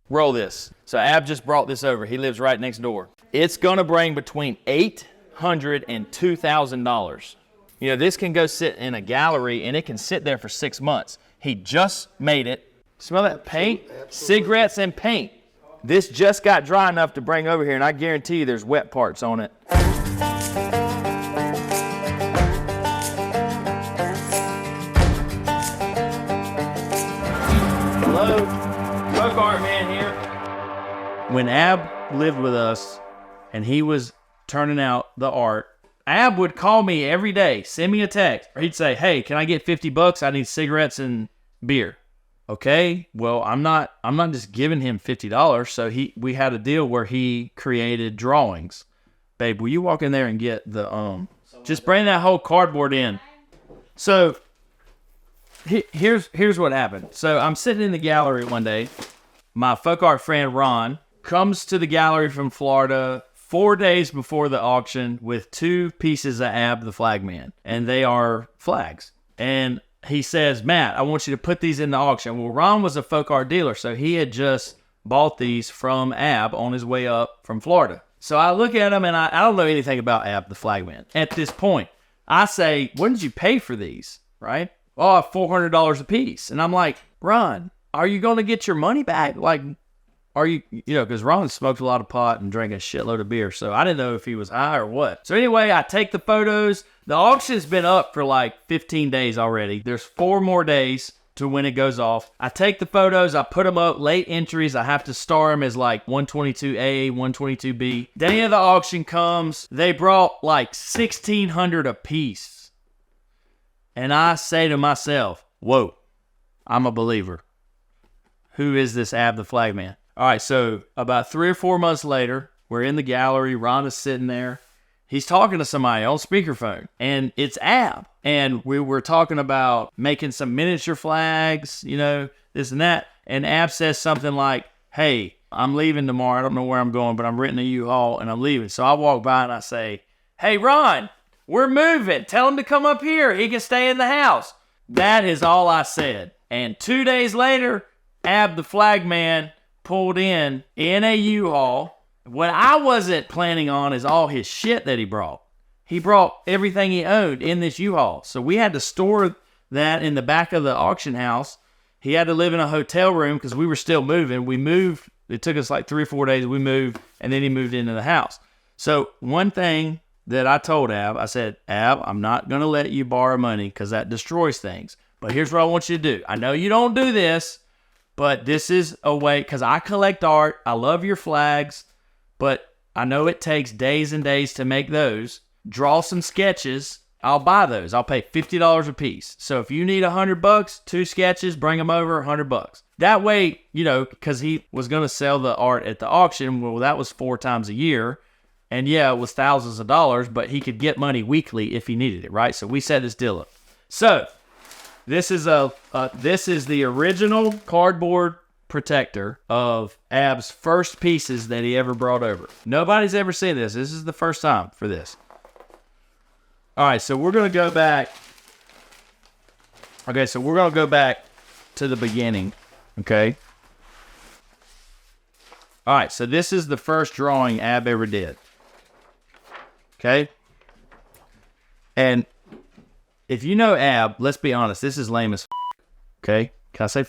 Roll this. So Ab just brought this over. He lives right next door. It's going to bring between $800 and $2,000. You know, this can go sit in a gallery, and it can sit there for 6 months. He just made it. Smell that paint? Absolutely. Cigarettes and paint. This just got dry enough to bring over here, and I guarantee you there's wet parts on it. Hello, folk art man here. When Ab lived with us and he was turning out the art, Ab would call me every day, send me a text, or he'd say, "Hey, can I get $50? I need cigarettes and beer." Okay, well, I'm not just giving him $50. So we had a deal where he created drawings. Babe, will you walk in there and get the just bring that whole cardboard in. So here's what happened. So I'm sitting in the gallery one day. My folk art friend Ron comes to the gallery from Florida 4 days before the auction with 2 pieces of Ab the Flagman, and they are flags. And he says, "Matt, I want you to put these in the auction." Well, Ron was a folk art dealer, so he had just bought these from Ab on his way up from Florida. So I look at him, and I don't know anything about Ab the Flagman. At this point, I say, "What did you pay for these?" Right? "Oh, $400 a piece." And I'm like, "Ron, are you going to get your money back? Like, are you know, because Ron smoked a lot of pot and drank a shitload of beer. So I didn't know if he was high or what. So anyway, I take the photos. The auction's been up for like 15 days already. There's 4 more days to when it goes off. I take the photos. I put them up, late entries. I have to star them as like 122A, 122B. Day of the auction comes. They brought like 1,600 a piece. And I say to myself, whoa, I'm a believer. Who is this Ab the Flagman? All right, so about 3 or 4 months later, we're in the gallery. Ron is sitting there. He's talking to somebody on speakerphone, and it's Ab. And we were talking about making some miniature flags, you know, this and that. And Ab says something like, "Hey, I'm leaving tomorrow. I don't know where I'm going, but I'm renting a U-Haul, and I'm leaving." So I walk by, and I say, "Hey, Ron, we're moving. Tell him to come up here. He can stay in the house." That is all I said. And 2 days later, Ab the Flagman pulled in a U-Haul. What I wasn't planning on is all his shit that he brought. He brought everything he owned in this U-Haul. So we had to store that in the back of the auction house. He had to live in a hotel room because we were still moving. We moved. It took us like 3 or 4 days. We moved, and then he moved into the house. So one thing that I told Ab, I said, "Ab, I'm not going to let you borrow money because that destroys things. But here's what I want you to do. I know you don't do this, but this is a way, because I collect art. I love your flags, but I know it takes days and days to make those. Draw some sketches. I'll buy those. I'll pay $50 a piece. So if you need $100, 2 sketches, bring them over, $100. That way, you know, because he was going to sell the art at the auction. Well, that was 4 times a year. And yeah, it was thousands of dollars, but he could get money weekly if he needed it, right? So we set this deal up. So this is the original cardboard protector of Ab's first pieces that he ever brought over. Nobody's ever seen this. This is the first time for this. All right, so we're going to go back. Okay, so we're going to go back to the beginning, okay? All right, so this is the first drawing Ab ever did. Okay? And if you know Ab, let's be honest, this is lame as f***. Okay? Can I say f***?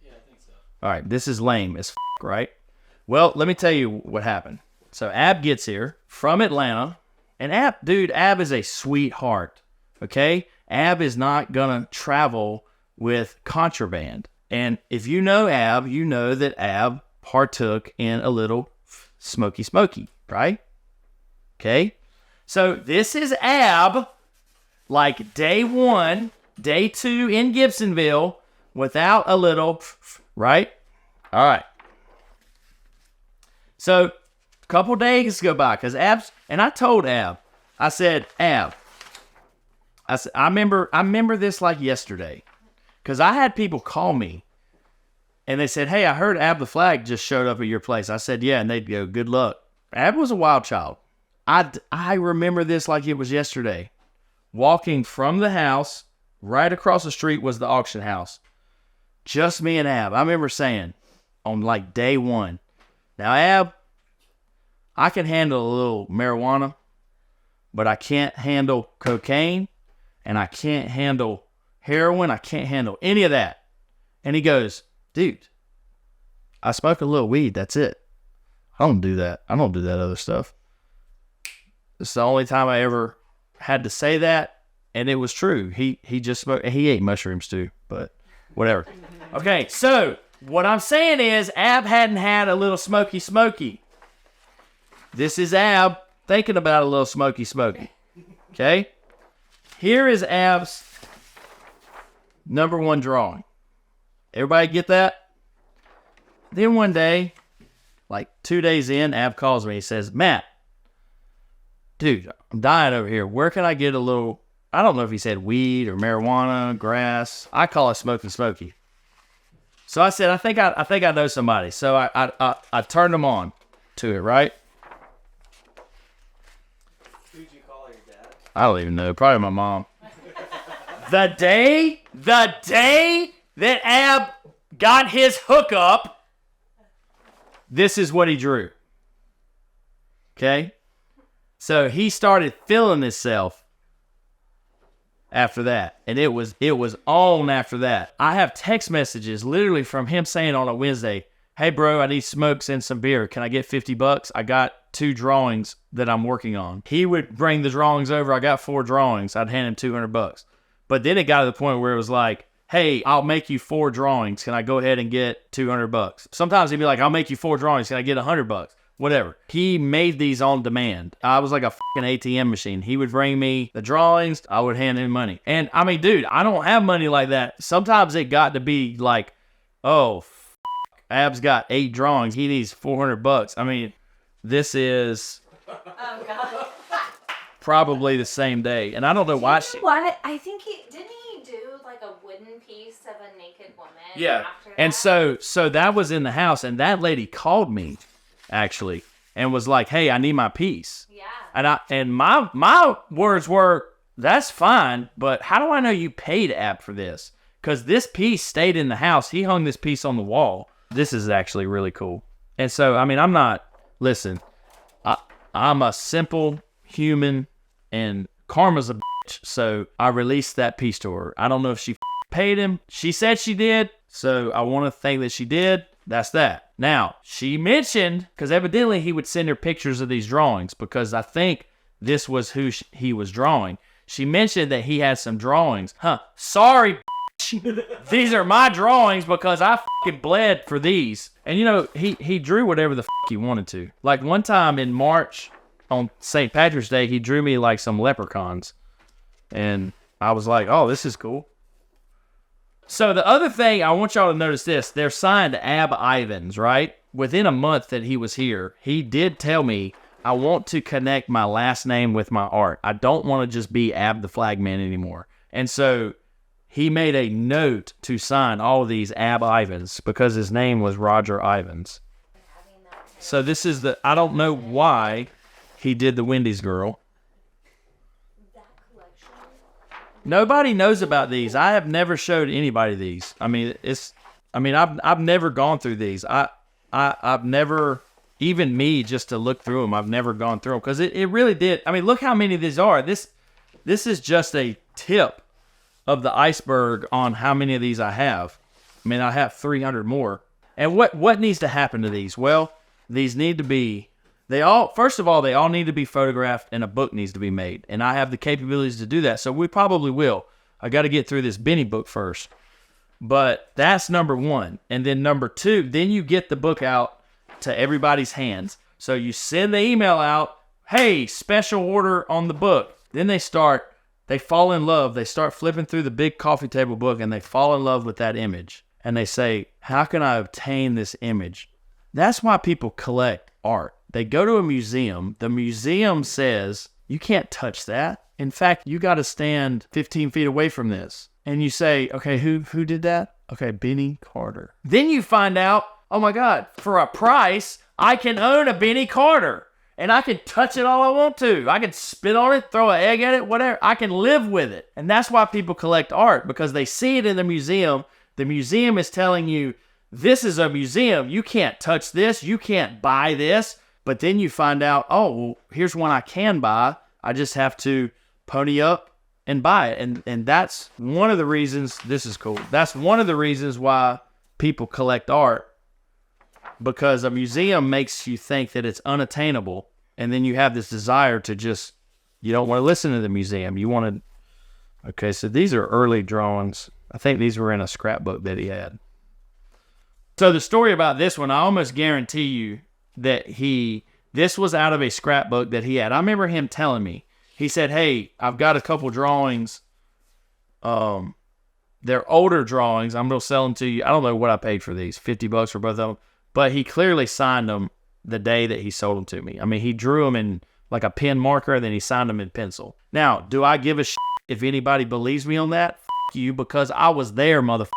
Yeah, I think so. All right, this is lame as f***, right? Well, let me tell you what happened. So Ab gets here from Atlanta, and Ab is a sweetheart, okay? Ab is not going to travel with contraband. And if you know Ab, you know that Ab partook in a little smoky, right? Okay? So this is Ab, like day 1, day 2 in Gibsonville, without a little, right? All right. So a couple days go by, because and I told Ab, I said, "Ab," I remember this like yesterday, because I had people call me, and they said, "Hey, I heard Ab the Flag just showed up at your place." I said, "Yeah," and they'd go, "Good luck." Ab was a wild child. I remember this like it was yesterday. Walking from the house, right across the street was the auction house. Just me and Ab. I remember saying, on like day one. Now, Ab, I can handle a little marijuana, but I can't handle cocaine, and I can't handle heroin. I can't handle any of that. And he goes, dude, I smoke a little weed. That's it. I don't do that. I don't do that other stuff. It's the only time I ever had to say that, and it was true. He just smoked. He ate mushrooms too, but whatever. Okay, so what I'm saying is Ab hadn't had a little smoky. This is Ab thinking about a little smoky. Okay? Here is Ab's number one drawing. Everybody get that? Then one day, like 2 days in, Ab calls me. He says, Matt, dude, I'm dying over here. Where can I get a little, I don't know if he said weed or marijuana, grass. I call it smoky. So I said, I think I know somebody. So I turned him on to it, right? Who'd you call your dad? I don't even know. Probably my mom. The day that Ab got his hookup, this is what he drew. Okay? So he started feeling himself after that. And it was on after that. I have text messages literally from him saying on a Wednesday, hey bro, I need smokes and some beer. Can I get $50? I got 2 drawings that I'm working on. He would bring the drawings over. I got 4 drawings. I'd hand him $200. But then it got to the point where it was like, hey, I'll make you 4 drawings. Can I go ahead and get $200? Sometimes he'd be like, I'll make you 4 drawings. Can I get $100? Whatever. He made these on demand. I was like a fucking ATM machine. He would bring me the drawings. I would hand him money. And I mean, dude, I don't have money like that. Sometimes it got to be like, oh, Ab's got 8 drawings. He needs $400. I mean, this is probably the same day. And I don't know why she... What? I think didn't he do like a wooden piece of a naked woman? Yeah. After And that? so that was in the house, and that lady called me actually and was like, hey, I need my piece. Yeah. And my words were, that's fine, but how do I know you paid Ab for this? Because this piece stayed in the house. He hung this piece on the wall. This is actually really cool. And so, I mean, I'm a simple human, and karma's a bitch, so I released that piece to her. I don't know if she paid him. She said she did, so I want to think that she did. That's that. Now, she mentioned, because evidently he would send her pictures of these drawings, because I think this was who he was drawing. She mentioned that he had some drawings. Sorry, these are my drawings because I fucking bled for these. And you know, he drew whatever the fuck he wanted to. Like one time in March on St. Patrick's Day, he drew me like some leprechauns. And I was like, oh, this is cool. So the other thing, I want y'all to notice this. They're signed Ab Ivens, right? Within a month that he was here, he did tell me, I want to connect my last name with my art. I don't want to just be Ab the Flagman anymore. And so he made a note to sign all of these Ab Ivens because his name was Roger Ivens. So this is I don't know why he did the Wendy's girl. Nobody knows about these. I have never showed anybody these. I mean, I've never gone through these. I've never, even me, just to look through them, I've never gone through them because it really did. I mean, look how many of these are. This is just a tip of the iceberg on how many of these I have. I mean, I have 300 more. And what needs to happen to these? Well, these need to be, first of all, they all need to be photographed and a book needs to be made. And I have the capabilities to do that. So we probably will. I got to get through this Benny book first. But that's number 1. And then number 2, then you get the book out to everybody's hands. So you send the email out, hey, special order on the book. Then they fall in love. They start flipping through the big coffee table book and they fall in love with that image. And they say, how can I obtain this image? That's why people collect art. They go to a museum. The museum says, you can't touch that. In fact, you got to stand 15 feet away from this. And you say, okay, who did that? Okay, Benny Carter. Then you find out, oh my God, for a price, I can own a Benny Carter. And I can touch it all I want to. I can spit on it, throw an egg at it, whatever. I can live with it. And that's why people collect art, because they see it in the museum. The museum is telling you, this is a museum. You can't touch this. You can't buy this. But then you find out, oh, well, here's one I can buy. I just have to pony up and buy it. And that's one of the reasons, this is cool. That's one of the reasons why people collect art, because a museum makes you think that it's unattainable. And then you have this desire to just, you don't want to listen to the museum. You want to, okay, so these are early drawings. I think these were in a scrapbook that he had. So the story about this one, I almost guarantee you that this was out of a scrapbook that he had. I remember him telling me, he said, hey, I've got a couple drawings. They're older drawings. I'm going to sell them to you. I don't know what I paid for these, $50 for both of them. But he clearly signed them the day that he sold them to me. I mean, he drew them in like a pen marker, and then he signed them in pencil. Now, do I give a shit if anybody believes me on that? F*** you, because I was there, motherfucker.